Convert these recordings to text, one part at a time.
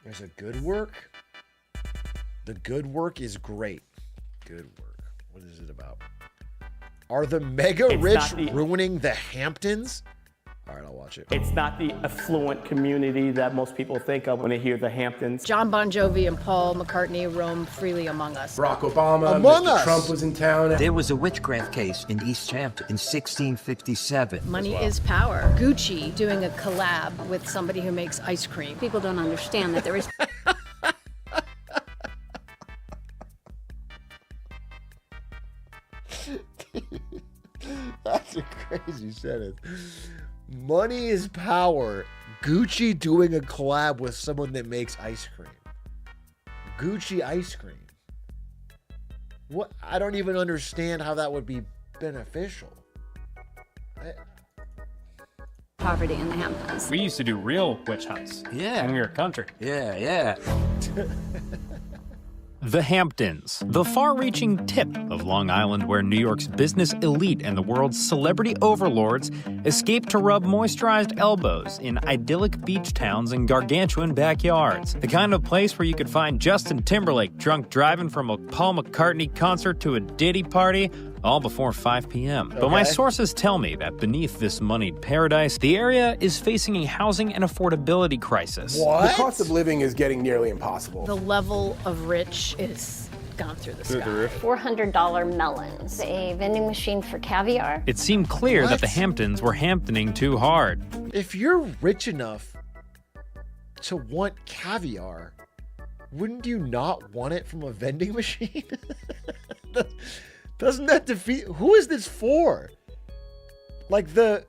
There's a good work. The good work is great. Good work. What is it about? Are the mega rich ruining the Hamptons? All right, I'll watch it. It's not the affluent community that most people think of when they hear the Hamptons. John Bon Jovi and Paul McCartney roam freely among us. Barack Obama, Among Mr. us. Trump was in town. There was a witchcraft case in East Hampton in 1657. Money is power. Gucci doing a collab with somebody who makes ice cream. People don't understand that there is That's a crazy sentence. Money is power. Gucci doing a collab with someone that makes ice cream. Gucci ice cream. What? I don't even understand how that would be beneficial. poverty in the Hamptons. We used to do real witch hunts. Yeah. When we were country. Yeah. The Hamptons, the far-reaching tip of Long Island where New York's business elite and the world's celebrity overlords escape to rub moisturized elbows in idyllic beach towns and gargantuan backyards. The kind of place where you could find Justin Timberlake drunk driving from a Paul McCartney concert to a Diddy party, all before 5 p.m. But my sources tell me that beneath this moneyed paradise, the area is facing a housing and affordability crisis. What? The cost of living is getting nearly impossible. The level of rich is gone through the sky. $400 melons, a vending machine for caviar. It seemed clear that the Hamptons were Hamptoning too hard. If you're rich enough to want caviar, wouldn't you not want it from a vending machine? Doesn't that defeat? Who is this for? Like the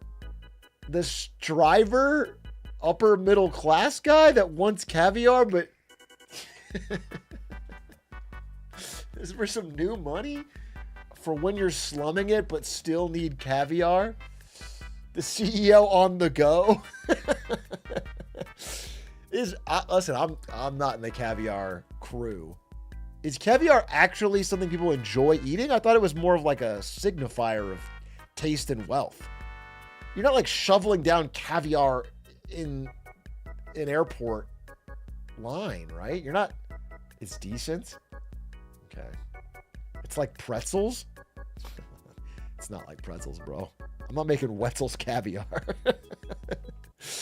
striver, upper middle class guy that wants caviar, but is for some new money for when you're slumming it, but still need caviar. The CEO on the go is. Listen, I'm not in the caviar crew. Is caviar actually something people enjoy eating? I thought it was more of like a signifier of taste and wealth. You're not like shoveling down caviar in an airport line, right? You're not. It's decent. Okay. It's like pretzels. It's not like pretzels, bro. I'm not making Wetzel's caviar.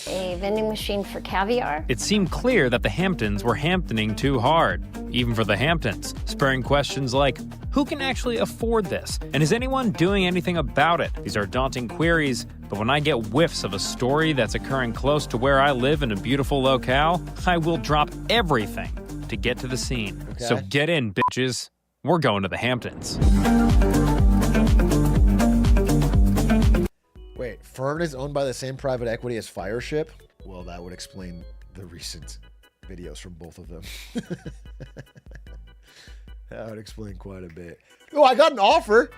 A vending machine for caviar. It seemed clear that the Hamptons were Hamptoning too hard, even for the Hamptons, spurring questions like, who can actually afford this? And is anyone doing anything about it? These are daunting queries, but when I get whiffs of a story that's occurring close to where I live in a beautiful locale, I will drop everything to get to the scene. Okay. So get in, bitches. We're going to the Hamptons. Wait, Fern is owned by the same private equity as Fireship? Well, that would explain the recent videos from both of them. That would explain quite a bit. Oh, I got an offer.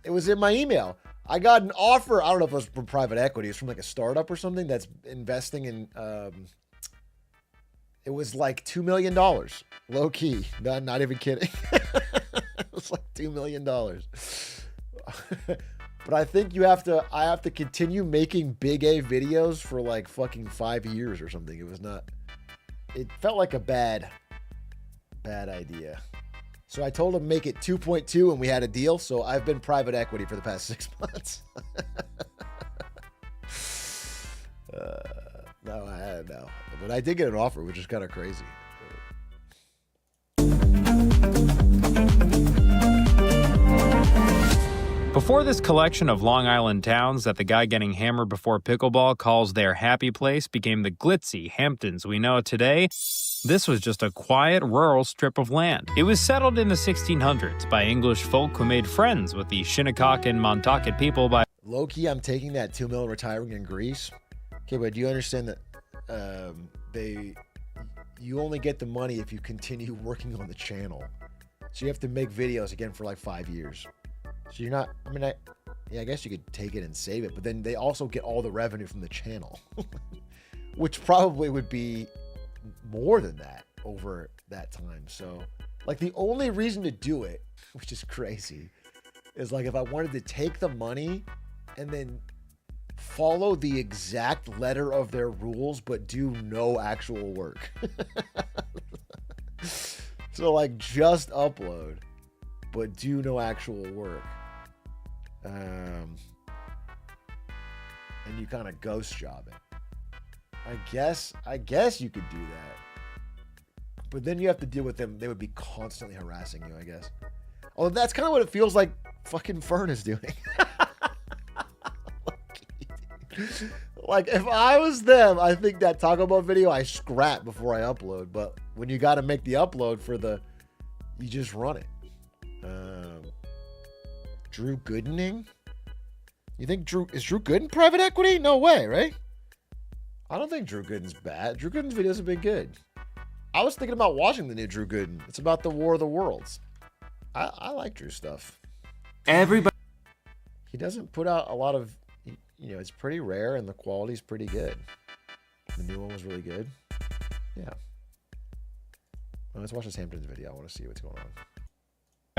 It was in my email. I got an offer. I don't know if it was from private equity. It's from like a startup or something that's investing in, it was like $2 million. Low key. Not even kidding. It was like $2 million. But I think I have to continue making big A videos for like fucking 5 years or something. It felt like a bad idea. So I told him make it 2.2 and we had a deal. So I've been private equity for the past 6 months. No, but I did get an offer, which is kind of crazy. Before this collection of Long Island towns that the guy getting hammered before pickleball calls their happy place became the glitzy Hamptons we know today, this was just a quiet, rural strip of land. It was settled in the 1600s by English folk who made friends with the Shinnecock and Montauk people by... Low-key, I'm taking that $2 million retiring in Greece. Okay, but do you understand that you only get the money if you continue working on the channel? So you have to make videos again for like 5 years. So you're not, I guess you could take it and save it, but then they also get all the revenue from the channel, which probably would be more than that over that time. So like the only reason to do it, which is crazy, is like if I wanted to take the money and then follow the exact letter of their rules, but do no actual work. So like just upload, but do no actual work. And you kind of ghost job it. I guess you could do that. But then you have to deal with them. They would be constantly harassing you, I guess. Oh, that's kind of what it feels like fucking Fern is doing. Like, if I was them, I think that Taco Bell video I scrap before I upload. But when you got to make the upload you just run it. Drew Goodening? You think is Drew Gooden private equity? No way, right? I don't think Drew Gooden's bad. Drew Gooden's videos have been good. I was thinking about watching the new Drew Gooden. It's about the War of the Worlds. I like Drew's stuff. Everybody. He doesn't put out a lot of, it's pretty rare and the quality's pretty good. The new one was really good. Yeah. Well, let's watch this Hamptons video. I want to see what's going on.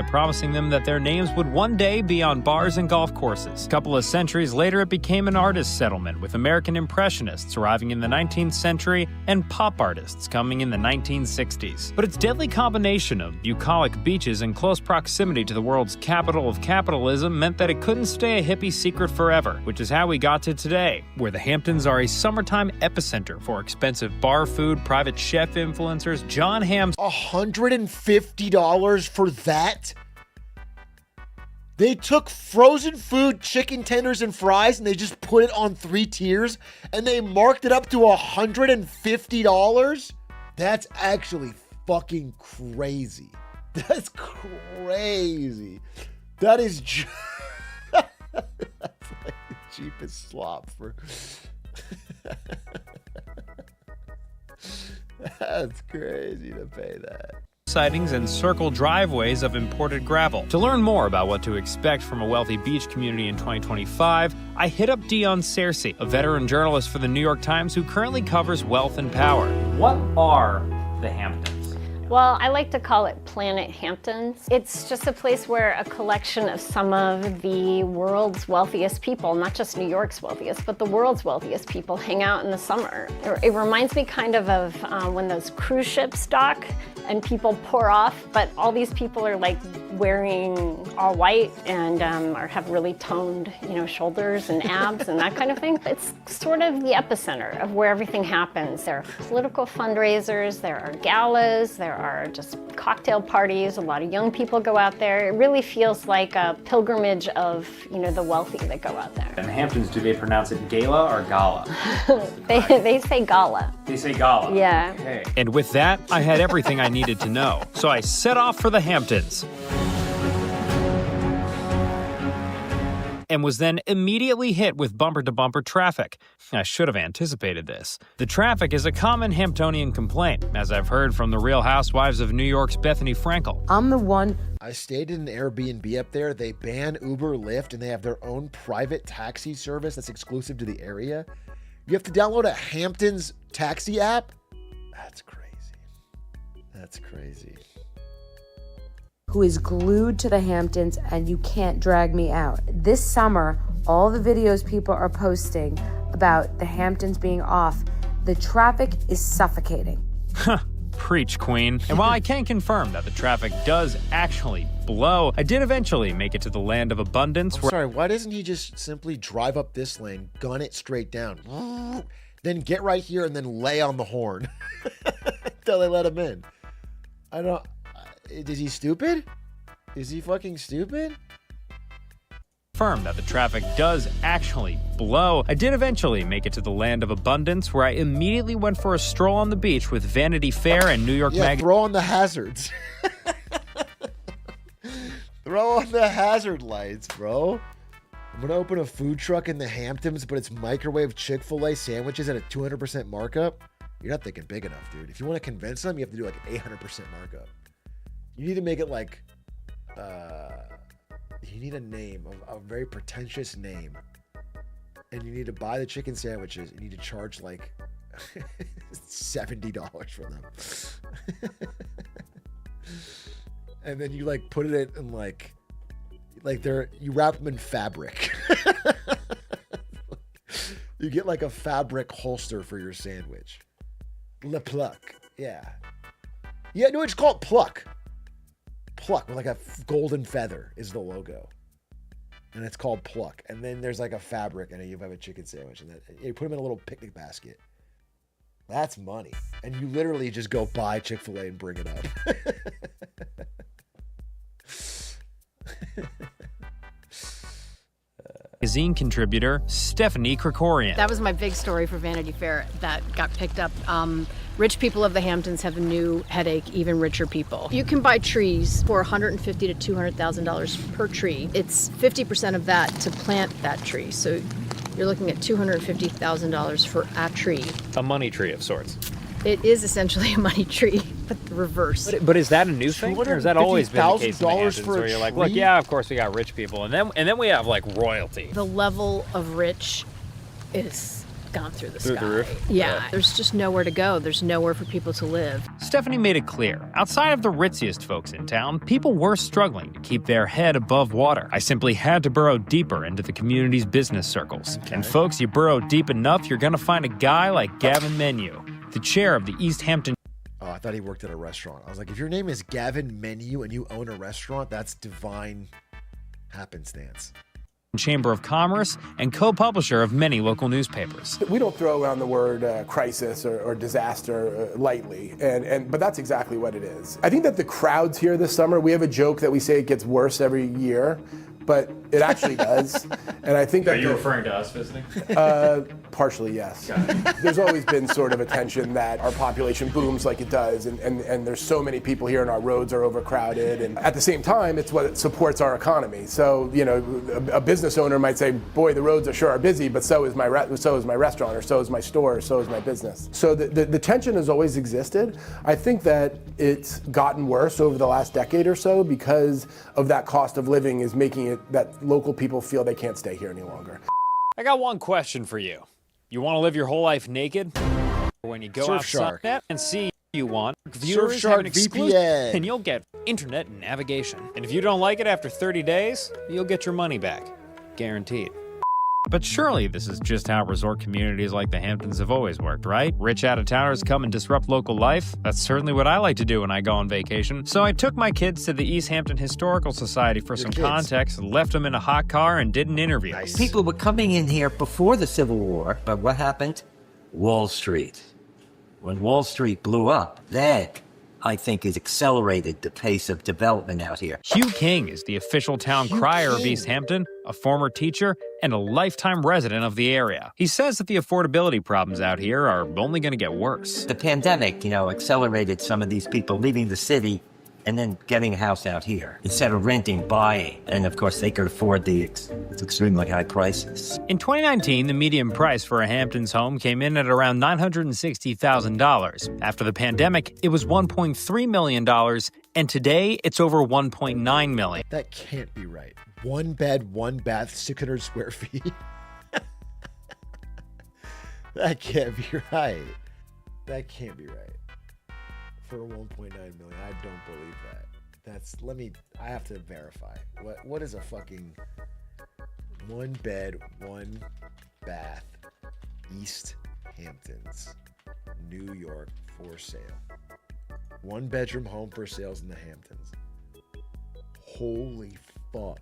Promising them that their names would one day be on bars and golf courses. A couple of centuries later, it became an artist settlement, with American Impressionists arriving in the 19th century and pop artists coming in the 1960s. But its deadly combination of bucolic beaches and close proximity to the world's capital of capitalism meant that it couldn't stay a hippie secret forever, which is how we got to today, where the Hamptons are a summertime epicenter for expensive bar food, private chef influencers, John Hamm's $150 for that? They took frozen food, chicken tenders, and fries, and they just put it on 3 tiers, and they marked it up to $150? That's actually fucking crazy. That's crazy. That is that's like the cheapest slop for... That's crazy to pay that. Sightings and circle driveways of imported gravel. To learn more about what to expect from a wealthy beach community in 2025, I hit up Dion Searcy, a veteran journalist for the New York Times who currently covers wealth and power. What are the Hamptons? Well, I like to call it Planet Hamptons. It's just a place where a collection of some of the world's wealthiest people, not just New York's wealthiest, but the world's wealthiest people hang out in the summer. It reminds me kind of when those cruise ships dock and people pour off, but all these people are like wearing all white and have really toned, shoulders and abs and that kind of thing. It's sort of the epicenter of where everything happens. There are political fundraisers, there are galas, there are just cocktail parties. A lot of young people go out there. It really feels like a pilgrimage of, the wealthy that go out there. In the Hamptons, do they pronounce it gala or gala? They say gala. They say gala. Yeah. Okay. And with that, I had everything I needed to know. So I set off for the Hamptons. And was then immediately hit with bumper-to-bumper traffic. I should have anticipated this. The traffic is a common Hamptonian complaint, as I've heard from the Real Housewives of New York's Bethany Frankel. I'm the one. I stayed in an Airbnb up there. They ban Uber, Lyft, and they have their own private taxi service that's exclusive to the area. You have to download a Hamptons taxi app. That's crazy. That's crazy. Who is glued to the Hamptons, and you can't drag me out. This summer, all the videos people are posting about the Hamptons being off, the traffic is suffocating. Preach, Queen. And while I can't confirm that the traffic does actually blow, I did eventually make it to the land of abundance. Sorry, why doesn't he just simply drive up this lane, gun it straight down, then get right here and then lay on the horn until they let him in? Is he stupid? Is he fucking stupid? Confirm that the traffic does actually blow. I did eventually make it to the land of abundance, where I immediately went for a stroll on the beach with Vanity Fair and New York Magazine. Throw on the hazards. Throw on the hazard lights, bro. I'm gonna open a food truck in the Hamptons, but it's microwave Chick-fil-A sandwiches at a 200% markup. You're not thinking big enough, dude. If you want to convince them, you have to do like 800% markup. You need to make it like, you need a name, a very pretentious name. And you need to buy the chicken sandwiches. You need to charge like $70 for them. And then you like put it in like you wrap them in fabric. You get like a fabric holster for your sandwich. Le Pluck. Yeah. Yeah, no, it's called Pluck. Pluck with like a golden feather is the logo. And it's called Pluck. And then there's like a fabric and then you have a chicken sandwich. And then you put them in a little picnic basket. That's money. And you literally just go buy Chick-fil-A and bring it up. Magazine contributor Stephanie Krikorian. That was my big story for Vanity Fair that got picked up. Rich people of the Hamptons have a new headache, even richer people. You can buy trees for $150,000 to $200,000 per tree. It's 50% of that to plant that tree. So you're looking at $250,000 for a tree. A money tree of sorts. It is essentially a money tree, but the reverse. But is that a new thing, or has that always been the case in the Hamptons, for a where you're like, tree? look, yeah, of course we got rich people, and then we have like royalty. The level of rich is gone through the Through sky. the roof? Yeah, there's just nowhere to go. There's nowhere for people to live. Stephanie made it clear, outside of the ritziest folks in town, people were struggling to keep their head above water. I simply had to burrow deeper into the community's business circles. Okay. And folks, you burrow deep enough, you're gonna find a guy like Gavin Menu, the chair of the East Hampton Oh, I thought he worked at a restaurant. I was like, if your name is Gavin Menu and you own a restaurant, that's divine happenstance. Chamber of Commerce and co-publisher of many local newspapers. We don't throw around the word crisis or disaster lightly, but that's exactly what it is. I think that the crowds here this summer, we have a joke that we say it gets worse every year, but it actually does. And I think that Are you referring to us visiting? Partially, yes. There's always been sort of a tension that our population booms like it does, and there's so many people here and our roads are overcrowded. And at the same time, it's what supports our economy. So, you know, a business owner might say, boy, the roads are busy, but so is my restaurant, or so is my store, or so is my business. So the tension has always existed. I think that it's gotten worse over the last decade or so because of that cost of living is making it that local people feel they can't stay here any longer. I got one question for you. You want to live your whole life naked? When you go Surfshark. outside and see what you want, viewers Surfshark have an exclusive, VPN. and you'll get internet and navigation. And if you don't like it after 30 days, you'll get your money back. Guaranteed. But surely this is just how resort communities like the Hamptons have always worked, right? Rich out-of-towners come and disrupt local life. That's certainly what I like to do when I go on vacation. So I took my kids to the East Hampton Historical Society for some kids. context, left them in a hot car, and did an interview. Nice. People were coming in here before the Civil War, but what happened? Wall Street. When Wall Street blew up, that, I think, has accelerated the pace of development out here. Hugh King is the official town crier of East Hampton, a former teacher, and a lifetime resident of the area. He says that the affordability problems out here are only going to get worse. The pandemic, accelerated some of these people leaving the city and then getting a house out here instead of renting, buying. And of course, they could afford the extremely high prices. In 2019, the median price for a Hamptons home came in at around $960,000. After the pandemic, it was $1.3 million, and today it's over $1.9 million. That can't be right. One bed, one bath, 600 square feet. That can't be right. That can't be right. For 1.9 million, I don't believe that. I have to verify. What is a fucking one bed, one bath, East Hamptons, New York for sale. One bedroom home for sales in the Hamptons. Holy fuck.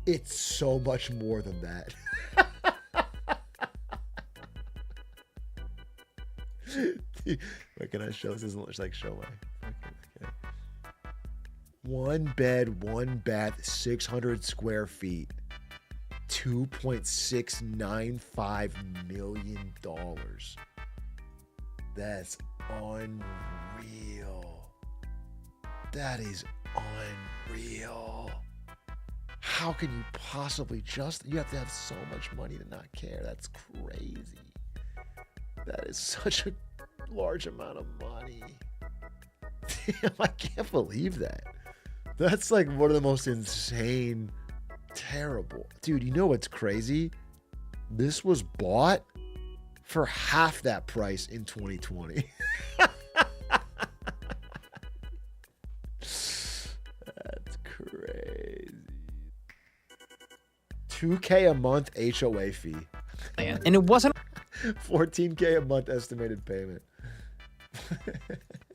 It's so much more than that. What can I show? This doesn't look like show my. Okay. One bed, one bath, 600 square feet, $2.695 million. That's unreal. That is unreal. How can you possibly you have to have so much money to not care. That's crazy. That is such a large amount of money. Damn, I can't believe that. That's like one of the most insane, terrible. Dude, you know what's crazy? This was bought for half that price in 2020. That's crazy. $2,000 a month HOA fee. And it wasn't $14K a month estimated payment.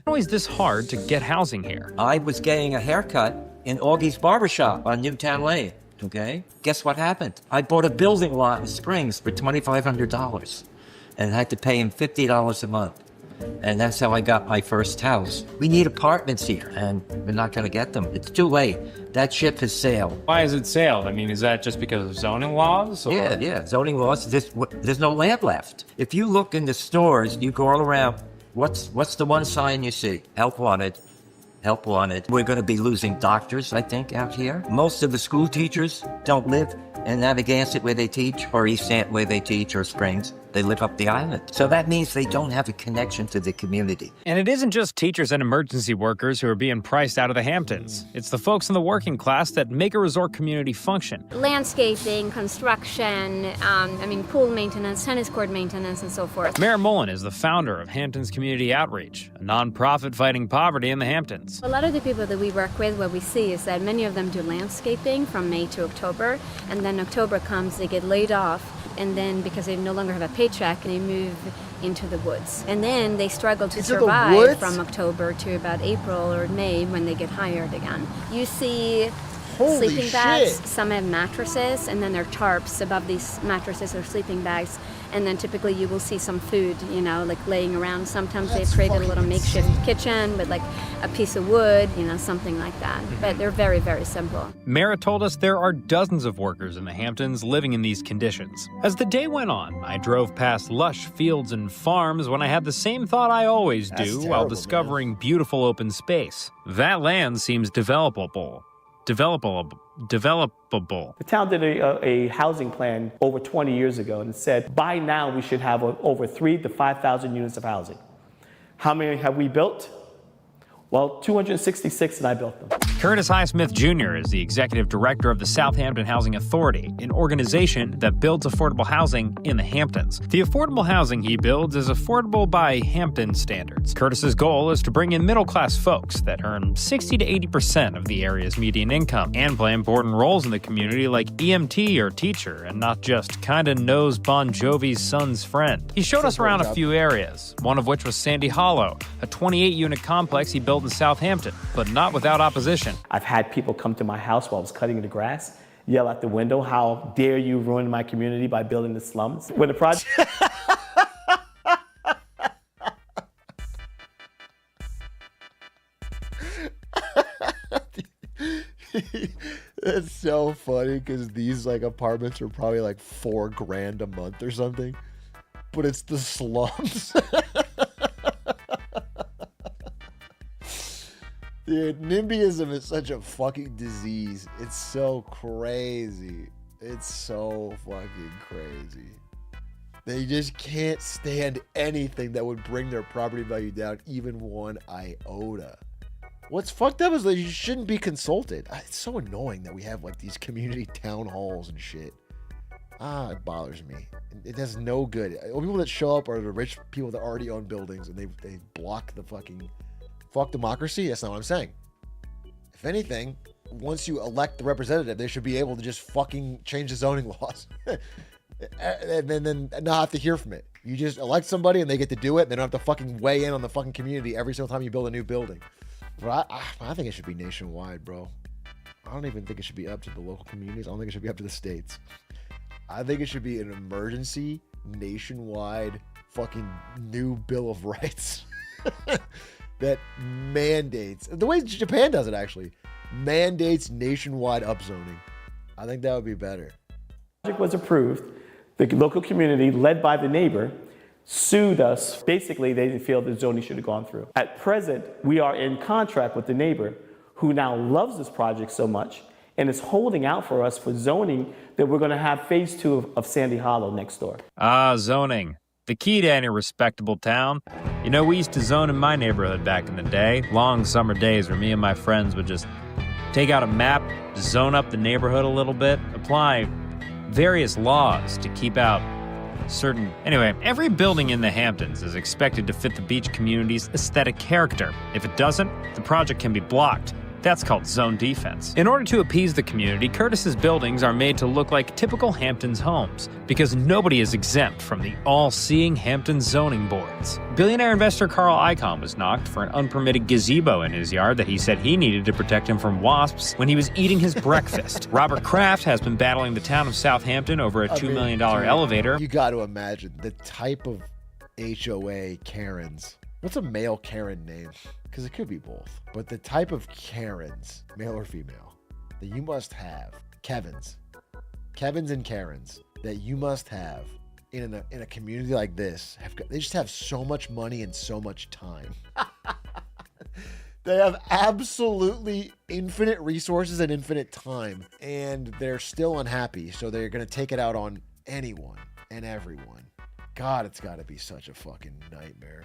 always this hard to get housing here. I was getting a haircut in Augie's Barbershop on Newtown Lane, okay? Guess what happened? I bought a building lot in Springs for $2,500 and had to pay him $50 a month. And that's how I got my first house. We need apartments here, and we're not going to get them. It's too late. That ship has sailed. Why is it sailed? I mean, is that just because of zoning laws? Or? Yeah. Zoning laws, there's no land left. If you look in the stores, you go all around, what's the one sign you see? Help wanted. Help wanted. We're going to be losing doctors, I think, out here. Most of the school teachers don't live in Navigant where they teach, or East Ant where they teach, or Springs. They live up the island. So that means they don't have a connection to the community. And it isn't just teachers and emergency workers who are being priced out of the Hamptons. It's the folks in the working class that make a resort community function. Landscaping, construction, pool maintenance, tennis court maintenance, and so forth. Mayor Mullen is the founder of Hamptons Community Outreach, a nonprofit fighting poverty in the Hamptons. A lot of the people that we work with, what we see is that many of them do landscaping from May to October, and then October comes, they get laid off, and then because they no longer have a paycheck, they move into the woods. And then they struggle to survive from October to about April or May when they get hired again. You see sleeping bags, some have mattresses, and then there are tarps above these mattresses or sleeping bags. And then typically you will see some food, like laying around. Sometimes they've created a little makeshift kitchen with like a piece of wood, something like that. But they're very, very simple. Mara told us there are dozens of workers in the Hamptons living in these conditions. As the day went on, I drove past lush fields and farms when I had the same thought I always do while discovering beautiful open space. That land seems developable. The town did a housing plan over 20 years ago and said by now we should have over 3,000 to 5,000 units of housing. How many have we built? Well, 266, and I built them. Curtis Highsmith Jr. is the executive director of the Southampton Housing Authority, an organization that builds affordable housing in the Hamptons. The affordable housing he builds is affordable by Hampton standards. Curtis's goal is to bring in middle-class folks that earn 60 to 80% of the area's median income and play important roles in the community like EMT or teacher, and not just kinda knows Bon Jovi's son's friend. He showed us around a few areas, one of which was Sandy Hollow, a 28-unit complex he built in Southampton, but not without opposition. I've had people come to my house while I was cutting the grass, yell out the window, "How dare you ruin my community by building the slums?" When the project... That's so funny because these apartments are probably like $4,000 a month or something, but it's the slums. Dude, NIMBYism is such a fucking disease. It's so crazy. It's so fucking crazy. They just can't stand anything that would bring their property value down even one iota. What's fucked up is that you shouldn't be consulted. It's so annoying that we have these community town halls and shit. It bothers me. It does no good. The people that show up are the rich people that already own buildings, and they block the fuck democracy. That's not what I'm saying. If anything, once you elect the representative, they should be able to just fucking change the zoning laws. and then not have to hear from it. You just elect somebody and they get to do it, and they don't have to fucking weigh in on the fucking community every single time you build a new building. But I think it should be nationwide, bro. I don't even think it should be up to the local communities. I don't think it should be up to the states. I think it should be an emergency, nationwide, fucking new Bill of Rights that mandates, the way Japan does it actually, mandates nationwide upzoning. I think that would be better. The project was approved. The local community, led by the neighbor, sued us. Basically, they didn't feel the zoning should have gone through. At present, we are in contract with the neighbor who now loves this project so much and is holding out for us for zoning that we're going to have phase 2 of Sandy Hollow next door. Zoning. The key to any respectable town. You know, we used to zone in my neighborhood back in the day. Long summer days where me and my friends would just take out a map, zone up the neighborhood a little bit, apply various laws to keep out certain... Anyway, every building in the Hamptons is expected to fit the beach community's aesthetic character. If it doesn't, the project can be blocked. That's called zone defense. In order to appease the community, Curtis's buildings are made to look like typical Hamptons homes, because nobody is exempt from the all-seeing Hamptons zoning boards. Billionaire investor Carl Icahn was knocked for an unpermitted gazebo in his yard that he said he needed to protect him from wasps when he was eating his breakfast. Robert Kraft has been battling the town of Southampton over a $2 million elevator. You got to imagine the type of HOA Karens. What's a male Karen name? Because it could be both. But the type of Karens, male or female, that you must have, Kevins and Karens, that you must have in a community like this, they just have so much money and so much time. They have absolutely infinite resources and infinite time, and they're still unhappy, so they're going to take it out on anyone and everyone. God, it's got to be such a fucking nightmare.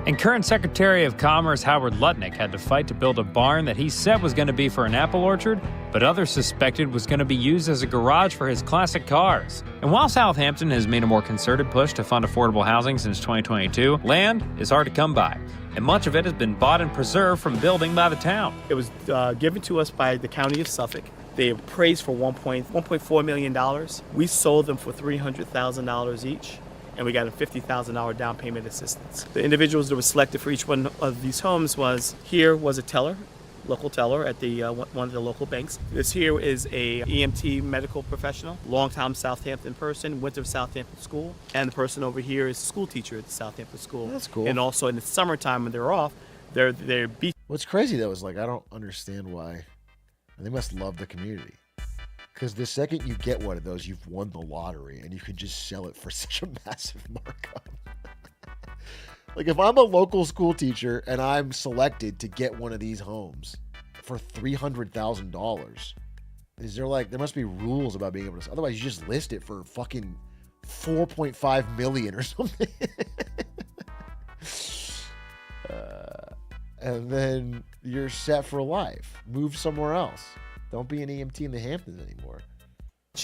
And current Secretary of Commerce Howard Lutnick had to fight to build a barn that he said was going to be for an apple orchard, but others suspected was going to be used as a garage for his classic cars. And while Southampton has made a more concerted push to fund affordable housing since 2022, land is hard to come by, and much of it has been bought and preserved from building by the town. It was given to us by the county of Suffolk. They appraised for $1.4 million. We sold them for $300,000 each, and we got a $50,000 down payment assistance. The individuals that were selected for each one of these homes was a teller, local teller at the one of the local banks. This here is a EMT medical professional, longtime Southampton person, went to Southampton school, and the person over here is a school teacher at the Southampton school. That's cool. And also in the summertime when they're off, they're beach. What's crazy though is I don't understand why. They must love the community. Because the second you get one of those, you've won the lottery and you can just sell it for such a massive markup. Like if I'm a local school teacher and I'm selected to get one of these homes for $300,000, is there must be rules about being able to, otherwise you just list it for fucking 4.5 million or something. And then you're set for life. Move somewhere else. Don't be an EMT in the Hamptons anymore.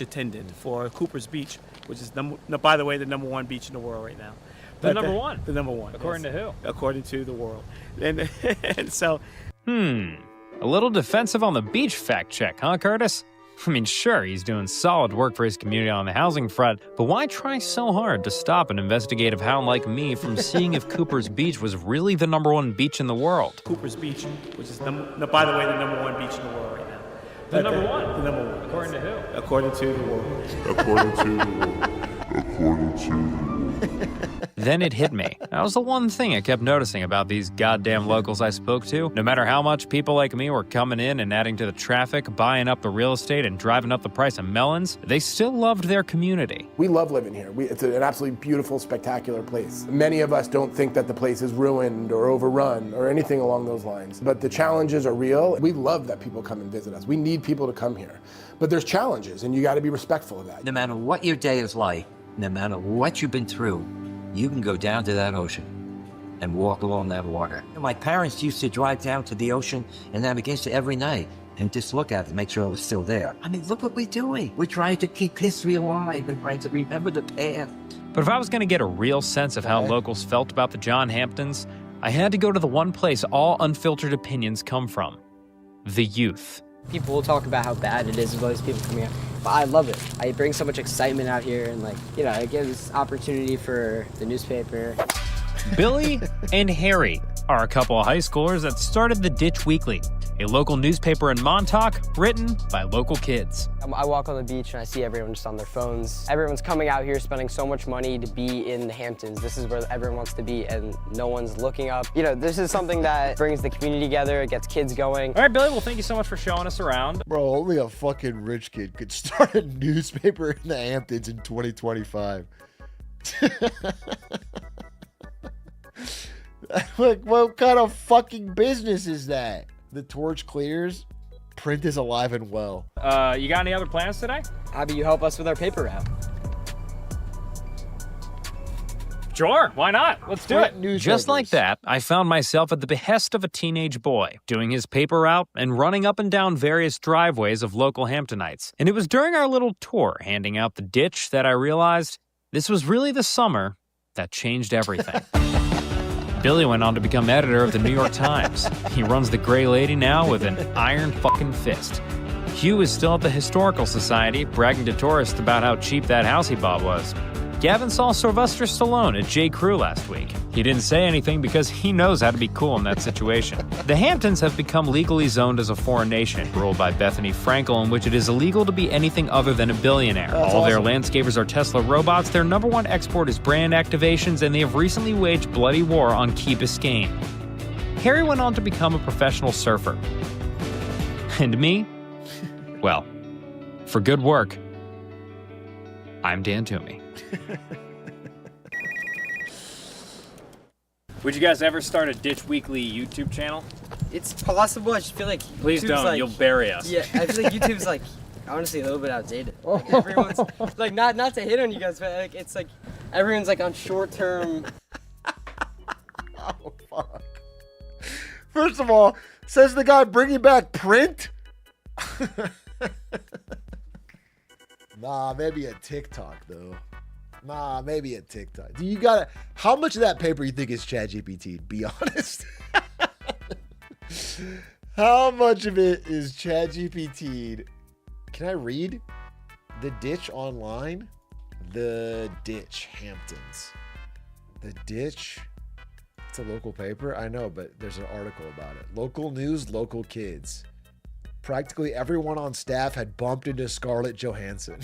Attendant for Cooper's Beach, which is, by the way, the number one beach in the world right now. The number one? The number one. According to who? According to the world. And so... A little defensive on the beach fact check, huh, Curtis? I mean, sure, he's doing solid work for his community on the housing front, but why try so hard to stop an investigative hound like me from seeing if Cooper's Beach was really the number one beach in the world? Cooper's Beach, which is, by the way, the number one beach in the world right now. The number one? The number one. According to who? According to the world. According to the world. According to the world. Then it hit me. That was the one thing I kept noticing about these goddamn locals I spoke to. No matter how much people like me were coming in and adding to the traffic, buying up the real estate and driving up the price of melons, they still loved their community. We love living here. It's an absolutely beautiful, spectacular place. Many of us don't think that the place is ruined or overrun or anything along those lines. But the challenges are real. We love that people come and visit us. We need people to come here. But there's challenges, and you got to be respectful of that. No matter what your day is like, no matter what you've been through, you can go down to that ocean and walk along that water. My parents used to drive down to the ocean and navigate every night and just look at it, make sure it was still there. I mean, look what we're doing. We're trying to keep history alive and trying to remember the past. But if I was going to get a real sense of how locals felt about the John Hamptons, I had to go to the one place all unfiltered opinions come from: the youth. People will talk about how bad it is with all these people coming out, but I love it. I bring so much excitement out here, and it gives opportunity for the newspaper. Billy and Harry are a couple of high schoolers that started the Ditch Weekly, a local newspaper in Montauk written by local kids. I walk on the beach and I see everyone just on their phones. Everyone's coming out here spending so much money to be in the Hamptons. This is where everyone wants to be, and no one's looking up. This is something that brings the community together. It gets kids going. All right, Billy, well, thank you so much for showing us around. Bro, only a fucking rich kid could start a newspaper in the Hamptons in 2025. Like, what kind of fucking business is that? The torch clears, print is alive and well. You got any other plans today? How about you help us with our paper route? Sure, why not? Let's do it. Newspapers. Just like that, I found myself at the behest of a teenage boy, doing his paper route and running up and down various driveways of local Hamptonites. And it was during our little tour handing out the ditch that I realized this was really the summer that changed everything. Billy went on to become editor of the New York Times. He runs the Gray Lady now with an iron fucking fist. Hugh is still at the Historical Society, bragging to tourists about how cheap that house he bought was. Gavin saw Sylvester Stallone at J. Crew last week. He didn't say anything because he knows how to be cool in that situation. The Hamptons have become legally zoned as a foreign nation, ruled by Bethany Frankel, in which it is illegal to be anything other than a billionaire. All their landscapers are Tesla robots, their number one export is brand activations, and they have recently waged bloody war on Key Biscayne. Harry went on to become a professional surfer. And me? Well, for good work, I'm Dan Toomey. Would you guys ever start a Ditch Weekly YouTube channel? It's possible. I just feel like Please YouTube's don't. like- You'll bury us. Yeah, I feel like YouTube's like honestly a little bit outdated. Like everyone's like not to hit on you guys, but like it's like everyone's like on short term. Oh fuck! First of all, says the guy bringing back print. Nah, maybe a TikTok though. Nah, maybe a TikTok. Do you gotta? How much of that paper you think is ChatGPT? Be honest. How much of it is ChatGPT? Can I read? The Ditch online? The Ditch Hamptons. The Ditch? It's a local paper? I know, but there's an article about it. Local news, local kids. Practically everyone on staff had bumped into Scarlett Johansson.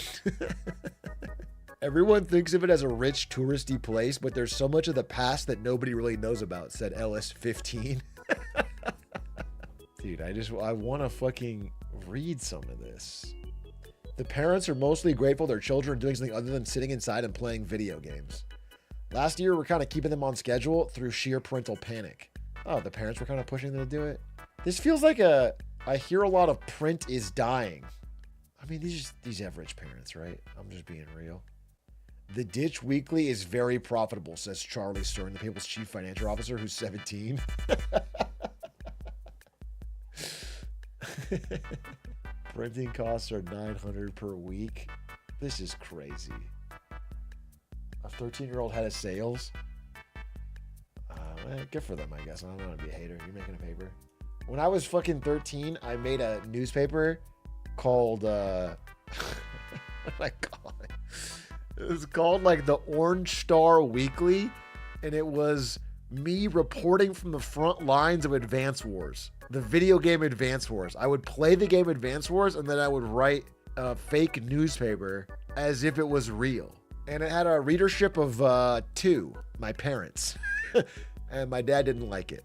Everyone thinks of it as a rich touristy place, but there's so much of the past that nobody really knows about, said Ellis 15. Dude, I want to fucking read some of this. The parents are mostly grateful their children are doing something other than sitting inside and playing video games. Last year, we're kind of keeping them on schedule through sheer parental panic. Oh, the parents were kind of pushing them to do it? This feels like I hear a lot of print is dying. I mean, these average parents, right? I'm just being real. The Ditch Weekly is very profitable, says Charlie Stern, the People's Chief Financial Officer, who's 17. Printing costs are $900 per week. This is crazy. A 13-year-old head of sales. Good for them, I guess. I don't want to be a hater. You're making a paper. When I was fucking 13, I made a newspaper called, what did I call it? It was called like the Orange Star Weekly, and it was me reporting from the front lines of Advance Wars, the video game Advance Wars. I would play the game Advance Wars, and then I would write a fake newspaper as if it was real. And it had a readership of 2, my parents. And my dad didn't like it.